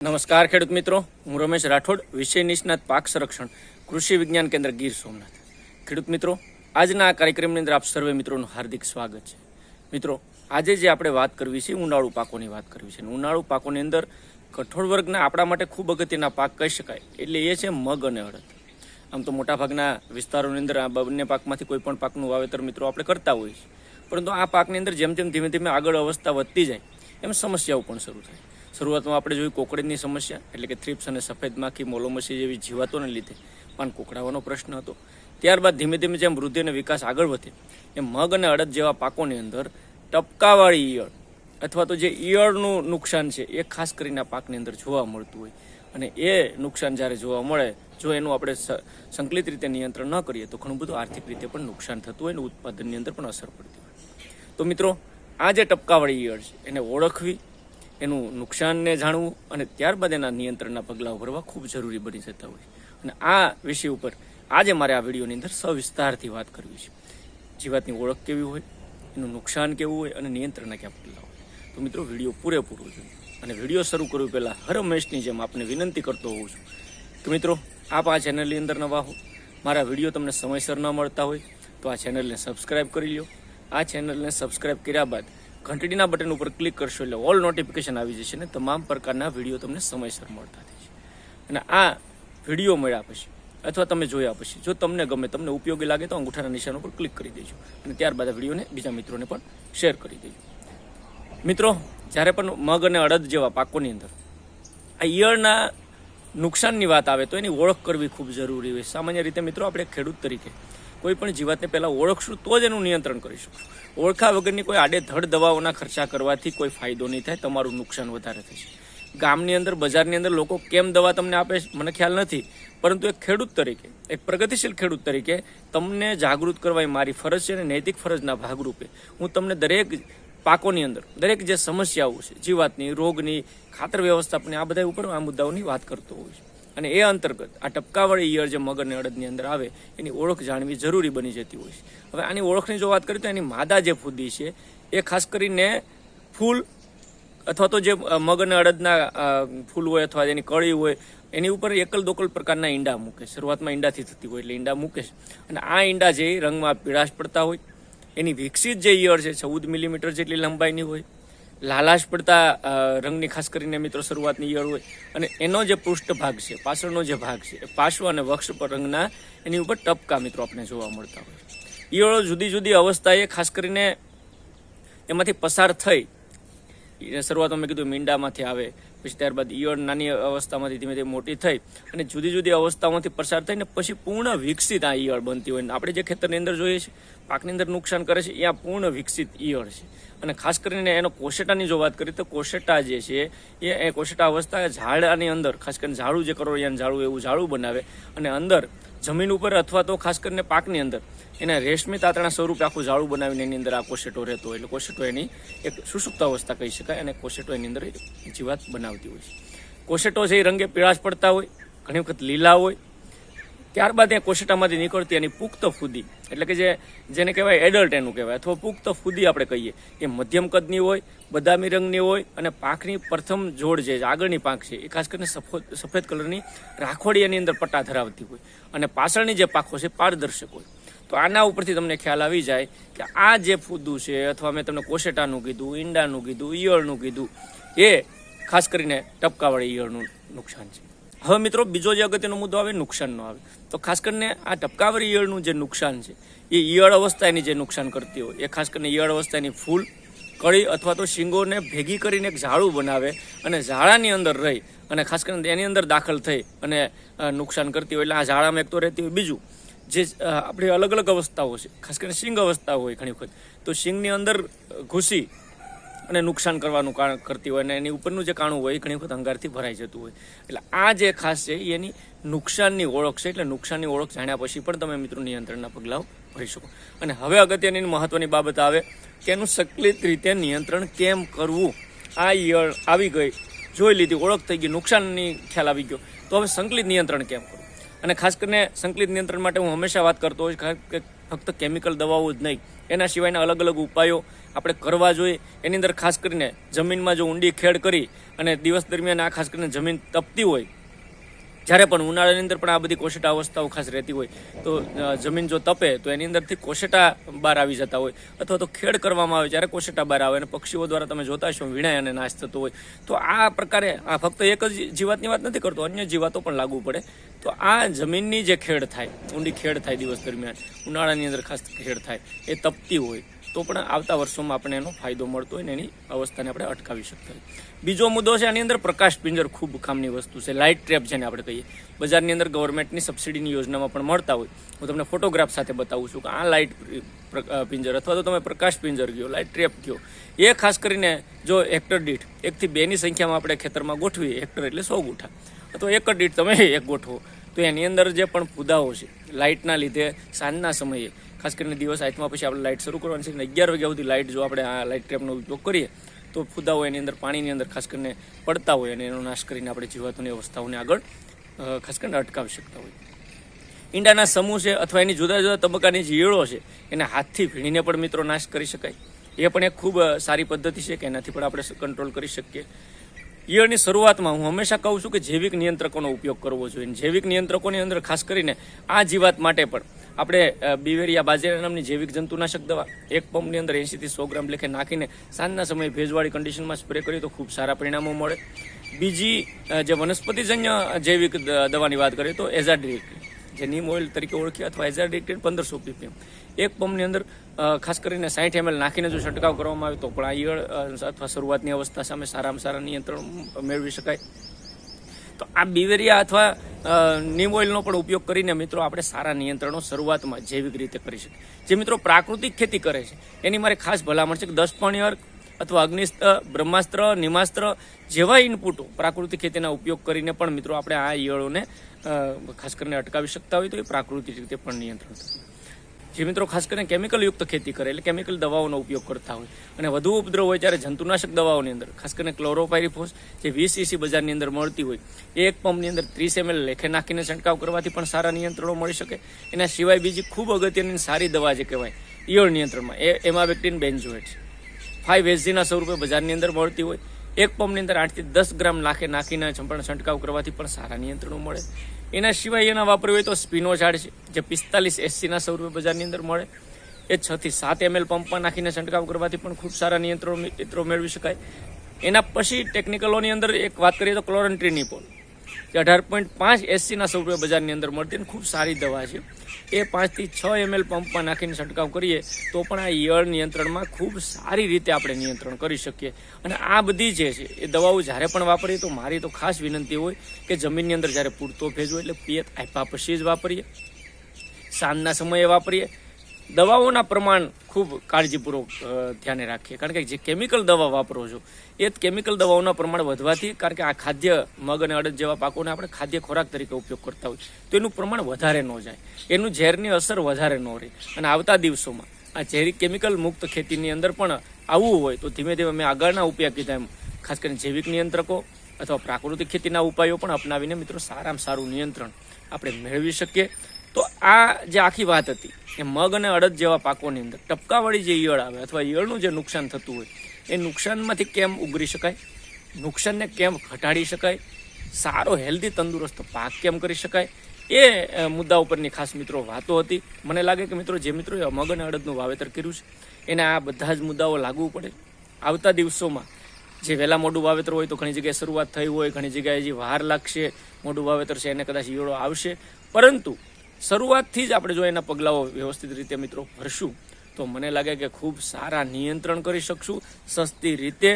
નમસ્કાર ખેડૂત મિત્રો, હું રમેશ રાઠોડ, વિષય નિષ્ણાત પાક સંરક્ષણ, કૃષિ વિજ્ઞાન કેન્દ્ર ગીર સોમનાથ. ખેડૂત મિત્રો, આજના આ કાર્યક્રમની અંદર આપ સર્વે મિત્રોનું હાર્દિક સ્વાગત છે. મિત્રો, આજે જે આપણે વાત કરવી છે ઉનાળુ પાકોની વાત કરવી છે. ઉનાળુ પાકોની અંદર કઠોળ વર્ગના આપણા માટે ખૂબ અગત્યના પાક કહી શકાય એટલે એ છે મગ અને અડદ. આમ તો મોટાભાગના વિસ્તારોની અંદર આ બંને પાકમાંથી કોઈ પણ પાકનું વાવેતર મિત્રો આપણે કરતા હોઈએ છીએ, પરંતુ આ પાકની અંદર જેમ જેમ ધીમે ધીમે આગળ અવસ્થા વધતી જાય એમ સમસ્યાઓ પણ શરૂ થાય. શરૂઆતમાં આપણે જોયું કોકડીની સમસ્યા, એટલે કે થ્રિપ્સ અને સફેદ માખી, મોલોમસી જેવી જીવાતોને લીધે પાન કોકડાવાનો પ્રશ્ન હતો. ત્યારબાદ ધીમે ધીમે જેમ વૃદ્ધિ અને વિકાસ આગળ વધે એમ મગ અને અડદ જેવા પાકોની અંદર ટપકાવાળી ઈયળ અથવા તો જે ઈયળનું નુકસાન છે એ ખાસ કરીને આ પાકની અંદર જોવા મળતું હોય, અને એ નુકસાન જ્યારે જોવા મળે, જો એનું આપણે સંકલિત રીતે નિયંત્રણ ન કરીએ તો ઘણું બધું આર્થિક રીતે પણ નુકસાન થતું હોય અને ઉત્પાદનની અંદર પણ અસર પડતી હોય. તો મિત્રો, આ જે ટપકાવાળી ઈયળ છે એને ઓળખવી, એનું નુકસાનને જાણવું અને ત્યારબાદ એના નિયંત્રણના પગલાં ભરવા ખૂબ જરૂરી બની જતા હોય. અને આ વિષય ઉપર આજે મારે આ વિડીયોની અંદર સવિસ્તારથી વાત કરવી છે. જીવાતની ઓળખ કેવી હોય, એનું નુકસાન કેવું હોય અને નિયંત્રણના ક્યાં પગલાં હોય. તો મિત્રો, વિડીયો પૂરેપૂરો જોઈએ. અને વિડીયો શરૂ કરવું પહેલાં હર હંમેશની જેમ આપને વિનંતી કરતો હોઉં છું કે મિત્રો, આપ આ ચેનલની અંદર નવા હો, મારા વિડીયો તમને સમયસર ન મળતા હોય તો આ ચેનલને સબસ્ક્રાઈબ કરી લો. આ ચેનલને સબસ્ક્રાઈબ કર્યા બાદ ઘંટડીના બટન ઉપર ક્લિક કરશો એટલે ઓલ નોટિફિકેશન આવી જશે અને તમામ પ્રકારના વિડીયો તમને સમયસર મળતા થશે. અને આ વિડીયો મળ્યા પછી અથવા તમે જોયા પછી જો તમને ગમે, તમને ઉપયોગી લાગે તો અંગૂઠાના નિશાન ઉપર ક્લિક કરી દેજો અને ત્યારબાદ આ વિડીયોને બીજા મિત્રોને પણ શેર કરી દેજો. મિત્રો, જ્યારે પણ મગ અને અડદ જેવા પાકોની અંદર આ ઈયળના નુકસાનની વાત આવે તો એની ઓળખ કરવી ખૂબ જરૂરી હોય. સામાન્ય રીતે મિત્રો, આપણે ખેડૂત તરીકે કોઈ પણ જીવાતને પહેલાં ઓળખશું તો જ એનું નિયંત્રણ કરીશું. ઓળખા વગરની કોઈ આડેધડ દવાઓના ખર્ચા કરવાથી કોઈ ફાયદો નહીં થાય, તમારું નુકસાન વધારે થશે. ગામની અંદર, બજારની અંદર લોકો કેમ દવા તમને આપે મને ખ્યાલ નથી, પરંતુ એક ખેડૂત તરીકે, એક પ્રગતિશીલ ખેડૂત તરીકે તમને જાગૃત કરવા એ મારી ફરજ છે અને નૈતિક ફરજના ભાગરૂપે હું તમને દરેક પાકોની અંદર દરેક જે સમસ્યાઓ છે, જીવાતની, રોગની, ખાતર વ્યવસ્થાપનની, આ બધા ઉપર આ મુદ્દાઓની વાત કરતો હોઉં છું. અને એ અંતર્ગત આ ટપકાવાળી ઈયળ જે મગ અને અડદની અંદર આવે એની ઓળખ જાણવી જરૂરી બની જતી હોય છે. હવે આની ઓળખની જો વાત કરીએ તો એની માદા જે ફૂદી છે એ ખાસ કરીને ફૂલ અથવા તો જે મગ અને અડદના ફૂલ હોય અથવા એની કળી હોય એની ઉપર એકલ દોકલ પ્રકારના ઈંડા મૂકે. શરૂઆતમાં ઈંડાથી થતી હોય એટલે ઈંડા મૂકે છે, અને આ ઈંડા જે રંગમાં પીળાશ પડતા હોય, એની વિકસિત જે ઈયળ છે 14 મિલીમીટર જેટલી લંબાઈની હોય, લાલાશ પડતા રંગની ખાસ કરીને મિત્રો શરૂઆતની ઈયળ હોય, અને એનો જે પૃષ્ઠ ભાગ છે, પાછળનો જે ભાગ છે એ પાર્શ્વ અને વક્ષ પર રંગના એની ઉપર ટપકા મિત્રો આપણે જોવા મળતા હોય. ઈયળો જુદી જુદી અવસ્થાએ ખાસ કરીને એમાંથી પસાર થઈ, શરૂઆતમાં મેં કીધું મીંડામાંથી આવે, પછી ત્યારબાદ ઈયળ નાની અવસ્થામાંથી ધીમે ધીમે મોટી થઈ અને જુદી જુદી અવસ્થાઓમાંથી પસાર થઈને પછી પૂર્ણ વિકસિત આ ઈયળ બનતી હોય. આપણે જે ખેતરની અંદર જોઈએ છીએ, પાકની અંદર નુકસાન કરે છે, એ પૂર્ણ વિકસિત ઈયળ છે. અને ખાસ કરીને એનો કોશેટાની જો વાત કરીએ તો કોશેટા જે છે એ કોશેટા અવસ્થા ઝાડની અંદર, ખાસ કરીને ઝાડું જે કરોળિયાનું ઝાડું એવું ઝાડું બનાવે અને અંદર જમીન ઉપર અથવા તો ખાસ કરીને પાકની અંદર એના રેશમી તાતણા સ્વરૂપે આખું ઝાડું બનાવીને એની અંદર આ કોશેટો રહેતો હોય. એટલે કોશેટો એની એક સુષુપ્ત અવસ્થા કહી શકાય, અને કોશેટો એની અંદર જીવાત બનાવતી હોય છે. કોશેટો છે એ રંગે પીળાશ પડતા હોય, ઘણી વખત લીલા હોય. ત્યારબાદ એ કોશેટામાંથી નીકળતી એની પુખ્ત ફૂદી, એટલે કે જેને કહેવાય એડલ્ટ એનું કહેવાય, અથવા પુખ્ત ફૂદી આપણે કહીએ, એ મધ્યમ કદની હોય, બદામી રંગની હોય, અને પાંખની પ્રથમ જોડ જે આગળની પાંખ છે એ ખાસ કરીને સફેદ કલરની રાખોડી એની અંદર પટ્ટા ધરાવતી હોય, અને પાછળની જે પાંખો છે પારદર્શક હોય. તો આના ઉપરથી તમને ખ્યાલ આવી જાય કે આ જે ફૂદું છે, અથવા મેં તમને કોશેટાનું કીધું, ઈંડાનું કીધું, ઈયળનું કીધું, એ ખાસ કરીને ટપકાવાળી ઈયળનું નુકસાન છે. હવે મિત્રો, બીજો જે અગત્યનો મુદ્દો આવે નુકસાનનો આવે, તો ખાસ કરીને આ ટપકાવાળી ઈયળનું જે નુકસાન છે એ ઈયળ અવસ્થા એની જે નુકસાન કરતી હોય એ ખાસ કરીને ઈયળ અવસ્થા એની ફૂલ, કળી અથવા તો શીંગોને ભેગી કરીને એક ઝાડું બનાવે અને ઝાડાની અંદર રહી અને ખાસ કરીને એની અંદર દાખલ થઈ અને નુકસાન કરતી હોય. એટલે આ ઝાડામાં એક તો રહેતી હોય. બીજું જે આપણી અલગ અલગ અવસ્થાઓ છે, ખાસ કરીને શીંગ અવસ્થા હોય ઘણી વખત, તો શીંગની અંદર ઘૂસી અને નુકસાન કરવાનું કરતી હોય, અને એની ઉપરનું જે કાણું હોય એ ઘણી વખત અંગારથી ભરાઈ જતું હોય. એટલે આ જે ખાસ છે એની નુકસાનની ઓળખ છે. એટલે નુકસાનની ઓળખ જાણ્યા પછી પણ તમે મિત્રો નિયંત્રણના પગલાઓ ભરી શકો. અને હવે અગત્યની મહત્વની બાબત આવે કે એનું સંકલિત રીતે નિયંત્રણ કેમ કરવું. આ ઈયળ આવી ગઈ, જોઈ લીધી, ઓળખ થઈ ગઈ, નુકસાનની ખ્યાલ આવી ગયો, તો હવે સંકલિત નિયંત્રણ કેમ કરવું. અને ખાસ કરીને સંકલિત નિયંત્રણ માટે હું હંમેશા વાત કરતો હોઉં કે ફક્ત કેમિકલ દવાઓ જ નહીં, એના સિવાયના અલગ અલગ ઉપાયો આપણે કરવા જોઈએ. એની અંદર ખાસ કરીને જમીનમાં જો ઊંડી ખેડ કરી અને દિવસ દરમિયાન આ ખાસ કરીને જમીન તપતી હોય, જ્યારે પણ ઉનાળાની અંદર પણ આ બધી કોશેટા અવસ્થાઓ ખાસ રહેતી હોય તો જમીન જો તપે તો એની અંદરથી કોશેટા બહાર આવી જતા હોય, અથવા તો ખેડ કરવામાં આવે જ્યારે કોશેટા બહાર આવે અને પક્ષીઓ દ્વારા તમે જોતા હશો વીણાય અને નાશ થતો હોય. તો આ પ્રકારે આ ફક્ત એક જ જીવાતની વાત નથી કરતો, અન્ય જીવાતો પણ લાગુ પડે. તો આ જમીનની જે ખેડ થાય, ઊંડી ખેડ થાય દિવસ દરમિયાન, ઉનાળાની અંદર ખાસ ખેડ થાય, એ તપતી હોય તો પણ આવતા વર્ષોમાં આપણે એનો ફાયદો મળતો હોય ને એની અવસ્થાને આપણે અટકાવી શકતા હોય. બીજો મુદ્દો છે આની અંદર પ્રકાશ પિંજર. ખૂબ કામની વસ્તુ છે, લાઇટ ટ્રેપ જેને આપણે કહીએ. બજારની અંદર ગવર્મેન્ટની સબસિડીની યોજનામાં પણ મળતા હોય. હું તમને ફોટોગ્રાફ સાથે બતાવું છું કે આ લાઇટ પિંજર અથવા તો તમે પ્રકાશ પિંજર કહો, લાઇટ ટ્રેપ કહો, એ ખાસ કરીને જો હેક્ટર દીઠ 1 થી 2ની સંખ્યામાં આપણે ખેતરમાં ગોઠવીએ, હેક્ટર એટલે 100 ગુઠા, અથવા એકર દીઠ તમે એક ગોઠવો, તો એની અંદર જે પણ ફુદાઓ છે લાઇટના લીધે સાંજના સમયે, ખાસ કરીને દિવસ આઠમાં પછી આપણે લાઇટ શરૂ કરવાની છે, 11 વાગ્યા સુધી લાઇટ જો આપણે આ લાઇટ ટ્રેપનો ઉપયોગ કરીએ તો ફુદાઓ એની અંદર પાણીની અંદર ખાસ કરીને પડતા હોય અને એનો નાશ કરીને આપણે જીવાતોની અવસ્થાઓને આગળ ખાસ કરીને અટકાવી શકતા હોય. ઈંડાના સમૂહ છે અથવા એની જુદા જુદા તબક્કાની જે ઈયળો છે એને હાથથી ભીણીને પણ મિત્રો નાશ કરી શકાય. એ પણ એક ખૂબ સારી પદ્ધતિ છે કે એનાથી પણ આપણે કંટ્રોલ કરી શકીએ. ઈયળની શરૂઆતમાં હું હંમેશા કહું છું કે જૈવિક નિયંત્રકોનો ઉપયોગ કરવો જોઈએ. જૈવિક નિયંત્રકોની અંદર ખાસ કરીને આ જીવાત માટે પણ આપણે બિવેરિયા બાજેરા નામની જૈવિક જંતુનાશક દવા એક પંપની અંદર 80 થી 100 ગ્રામ લેખે નાખીને સાંજના સમયે ભેજવાળી કન્ડિશનમાં સ્પ્રે કરીએ તો ખૂબ સારા પરિણામો મળે. બીજી જે વનસ્પતિજન્ય જૈવિક દવાની વાત કરીએ તો એઝાડિરેક્ટિન, જે નીમ ઓઇલ તરીકે ઓળખીએ, અથવા એઝાડિરેક્ટિન 1500 ppm એક પંપની અંદર ખાસ કરીને 60 ml નાખીને જો છંટકાવ કરવામાં આવે તો પણ આ ઈયળ અથવા શરૂઆતની અવસ્થા સામે સારામાં સારા નિયંત્રણ મેળવી શકાય. તો આ બિવેરિયા અથવા નીમ ઓઇલનો પણ ઉપયોગ કરીને મિત્રો આપણે સારા નિયંત્રણો શરૂઆતમાં જૈવિક રીતે કરી શકીએ. જે મિત્રો પ્રાકૃતિક ખેતી કરે છે એની મારે ખાસ ભલામણ છે કે 10 પાણી અર્ક અથવા અગ્નિસ્ત્ર, બ્રહ્માસ્ત્ર, નિમાસ્ત્ર જેવા ઇનપુટો પ્રાકૃતિક ખેતીના ઉપયોગ કરીને પણ મિત્રો આપણે આ ઈયળોને ખાસ કરીને અટકાવી શકતા હોય તો એ પ્રાકૃતિક રીતે પણ નિયંત્રણ થતું. જે મિત્રો ખાસ કરીને કેમિકલ યુક્ત ખેતી કરે એટલે કેમિકલ દવાઓનો ઉપયોગ કરતા હોય અને વધુ ઉપદ્રવ હોય ત્યારે જંતુનાશક દવાઓની અંદર ખાસ કરીને ક્લોરોપાયરીફોસ જે 20 cc બજારની અંદર મળતી હોય એ એક પંપની અંદર 30 ml લેખે નાખીને છંટકાવ કરવાથી પણ સારા નિયંત્રણો મળી શકે. એના સિવાય બીજી ખૂબ અગત્યની સારી દવા જે કહેવાય ઈયળ નિયંત્રણમાં એ એમાવેક્ટિન બેન્ઝોએટ છે. 5SG સ્વરૂપે બજારની અંદર મળતી હોય. એક પંપની અંદર 8 થી 10 ગ્રામ નાખીને છંટકાવ કરવાથી પણ સારા નિયંત્રણો મળે. એના સિવાય એના વાપરવું હોય તો સ્પિનોઝાડ છે જે 45SC સ્વરૂપે બજારની અંદર મળે. એ 6 થી 7 ml પંપમાં નાખીને છંટકાવ કરવાથી પણ ખૂબ સારા નિયંત્રણો મેળવી શકાય. એના પછી ટેકનિકલોની અંદર એક વાત કરીએ તો ક્લોરન્ટ્રીનિપોલ જે 18.5 SC સ્વરૂપે બજારની અંદર મળતી અને ખૂબ સારી દવા છે. એ 5 થી 6 ml પંપમાં નાખીને છંટકાવ કરીએ તો પણ આ ઈયળ નિયંત્રણમાં ખૂબ સારી રીતે આપણે નિયંત્રણ કરી શકીએ. અને આ બધી જે છે એ દવાઓ જ્યારે પણ વાપરીએ તો મારી તો ખાસ વિનંતી હોય કે જમીનની અંદર જ્યારે પૂરતો ભેજ હોય એટલે પિયત આપ્યા પછી જ વાપરીએ, સાંજના સમયે વાપરીએ. દવાઓના પ્રમાણ ખૂબ કાળજીપૂર્વક ધ્યાને રાખીએ, કારણ કે જે કેમિકલ દવા વાપરો છો એ કેમિકલ દવાઓના પ્રમાણ વધવાથી, કારણ કે આ ખાદ્ય મગ અને અડદ જેવા પાકોને આપણે ખાદ્ય ખોરાક તરીકે ઉપયોગ કરતા હોય તો એનું પ્રમાણ વધારે ન જાય, એનું ઝેરની અસર વધારે ન રહે. અને આવતા દિવસોમાં આ ઝેરી કેમિકલ મુક્ત ખેતીની અંદર પણ આવવું હોય તો ધીમે ધીમે મેં આગળના ઉપાય કીધા એમ ખાસ કરીને જૈવિક નિયંત્રકો અથવા પ્રાકૃતિક ખેતીના ઉપાયો પણ અપનાવીને મિત્રો સારામાં સારું નિયંત્રણ આપણે મેળવી શકીએ. તો આ જે આખી વાત હતી એ મગ અને અડદ જેવા પાકોની અંદર ટપકાવાળી જે ઈયળ આવે અથવા ઈયળનું જે નુકસાન થતું હોય એ નુકસાનમાંથી કેમ ઉગરી શકાય, નુકસાનને કેમ ઘટાડી શકાય, સારો હેલ્ધી તંદુરસ્ત પાક કેમ કરી શકાય, એ મુદ્દા ઉપરની ખાસ મિત્રો વાતો હતી. મને લાગે કે મિત્રો જે મિત્રોએ મગ અને અડદનું વાવેતર કર્યું છે એને આ બધા જ મુદ્દાઓ લાગવું પડે. આવતા દિવસોમાં જે વહેલા મોડું વાવેતર હોય તો ઘણી જગ્યાએ શરૂઆત થઈ હોય, ઘણી જગ્યાએ જે વાર લાગશે, મોડું વાવેતર છે એને કદાચ ઈયળો આવશે, પરંતુ શરૂઆતથી જ આપણે જો એના પગલાઓ વ્યવસ્થિત રીતે મિત્રો ભરશું તો મને લાગે કે ખૂબ સારા નિયંત્રણ કરી શકશું. સસ્તી રીતે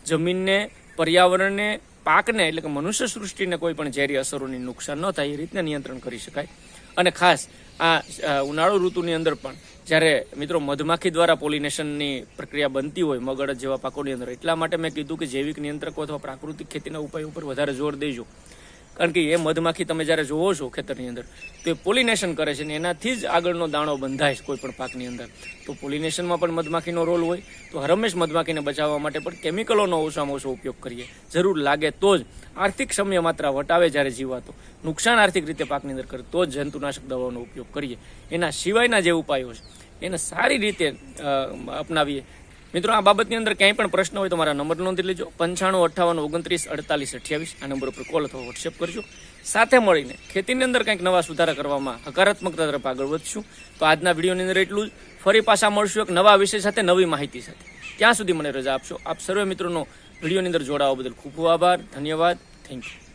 જમીનને, પર્યાવરણને, પાકને એટલે કે મનુષ્ય સૃષ્ટિને કોઈ પણ ઝેરી અસરોની નુકસાન ન થાય એ રીતના નિયંત્રણ કરી શકાય. અને ખાસ આ ઉનાળુ ઋતુની અંદર પણ જ્યારે મિત્રો મધમાખી દ્વારા પોલિનેશનની પ્રક્રિયા બનતી હોય મગ અડદ જેવા પાકોની અંદર, એટલા માટે મેં કીધું કે જૈવિક નિયંત્રકો અથવા પ્રાકૃતિક ખેતીના ઉપાયો ઉપર વધારે જોર દેજો. કારણ કે એ મધમાખી તમે જ્યારે જોવો છો ખેતરની અંદર તો એ પોલિનેશન કરે છે ને એનાથી જ આગળનો દાણો બંધાય છે કોઈ પણ પાકની અંદર. તો પોલિનેશનમાં પણ મધમાખીનો રોલ હોય. તો હરમેશ મધમાખીને બચાવવા માટે પણ કેમિકલોનો ઓછામાં ઓછો ઉપયોગ કરીએ. જરૂર લાગે તો જ આર્થિક સમય માત્રા વટાવે જ્યારે જીવાતો નુકસાન આર્થિક રીતે પાકની અંદર કરે તો જ જંતુનાશક દવાઓનો ઉપયોગ કરીએ. એના સિવાયના જે ઉપાયો છે એને સારી રીતે અપનાવીએ મિત્રો આ બાબતની અંદર ક્યાંય પણ પ્રશ્ન હોય તો મારા નંબર નોંધી લેજો 9558294828 આ નંબર ઉપર કોલ અથવા વોટ્સએપ કરજો. સાથે મળીને ખેતીની અંદર કંઈક નવા સુધારા કરવામાં હકારાત્મકતા તરફ આગળ વધશું. તો આજના વિડીયોની અંદર એટલું જ. ફરી પાછા મળશું એક નવા વિષય સાથે, નવી માહિતી સાથે. ત્યાં સુધી મને રજા આપશો. આપ સર્વે મિત્રોનો વિડીયોની અંદર જોડાવા બદલ ખૂબ ખૂબ આભાર, ધન્યવાદ, થેન્ક યુ.